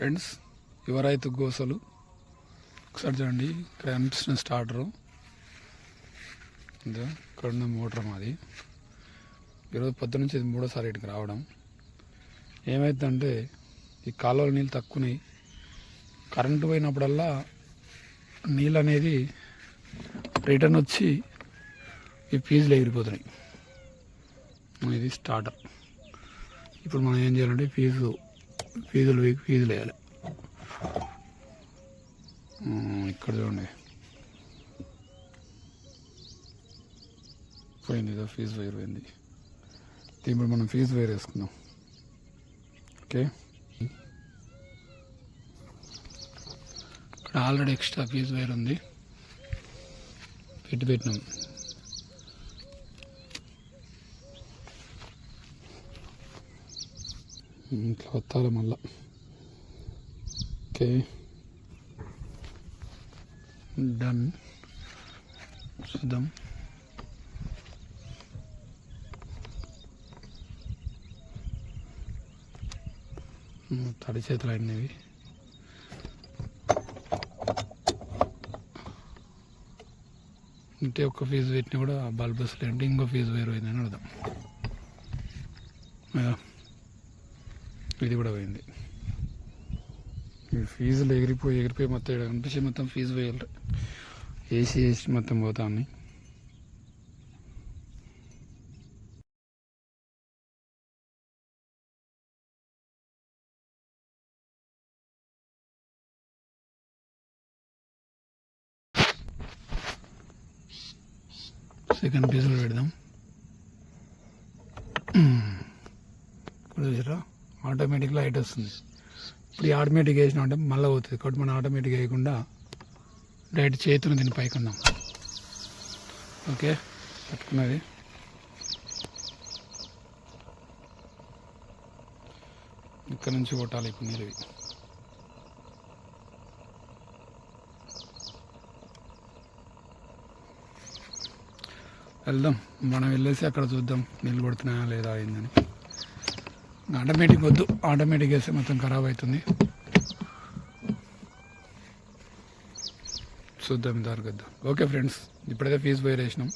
Friends యువరైతు గోసలు ఒకసారి చూడండి. ఇక్కడ కనిపిస్తున్న స్టార్టరు ఇక్కడ ఉన్న మోటార్ మాది. ఈరోజు పొద్దు నుంచి ఇది మూడోసారి ఇటుకు రావడం. ఏమైందంటే ఈ కాలువల నీళ్ళు తక్కువనాయి. కరెంటు పోయినప్పుడల్లా నీళ్ళు అనేది రిటర్న్ వచ్చి ఈ ఫీజులు ఎగిరిపోతున్నాయి. ఇది స్టార్టర్. ఇప్పుడు మనం ఏం చేయాలంటే ఫీజులు వేయాలి. ఇక్కడ చూడండి పోయింది, ఏదో ఫీజు వైర్ పోయింది. ఇప్పుడు మనం ఫీజు వైర్ వేసుకుందాం. ఓకే, ఇక్కడ ఆల్రెడీ ఎక్స్ట్రా ఫీజు వైర్ ఉంది, పెట్టినాం. ఇట్లా వత్తాలి మళ్ళా. Okay, done. చూద్దాం. తడి చేతులు అయినవి. ఇంటే ఒక్క ఫీజు పెట్టినా కూడా బల్బ్ అసలు ఏంటి, ఇంకో ఫీజు వేరు పోయిందని అర్థం. ఇది కూడా పోయింది. ఫీజులు ఎగిరిపోయి మొత్తం ఇక్కడ కనిపించి మొత్తం ఫీజు వేయాలి. వేసి మొత్తం పోతా ఉన్నాయి. సెకండ్ ఫీజులు పెడదాం. ఇప్పుడు చూసారా ఆటోమేటిక్ లైట్ వస్తుంది. ఇప్పుడు ఈ ఆటోమేటిక్ వేసినా అంటే మళ్ళీ పోతుంది. కాబట్టి మనం ఆటోమేటిక్ వేయకుండా డైరెక్ట్ చేతులు దీన్ని పైకుందాం. ఓకే, పట్టుకున్నది. ఇక్కడ నుంచి కొట్టాలి ఇప్పుడు నీరువి. వెళ్దాం, మనం వెళ్ళేసి అక్కడ చూద్దాం నీళ్ళు కొడుతున్నాయా లేదా అయిందని. ఆటోమేటిక్ వద్దు, ఆటోమేటిక్ వేస్తే మొత్తం ఖరాబ్ అవుతుంది. చూద్దాం, ఇంతవరకు వద్దాం. ఓకే ఫ్రెండ్స్, ఇప్పుడైతే ఫీజు వైర్ వేసినాం.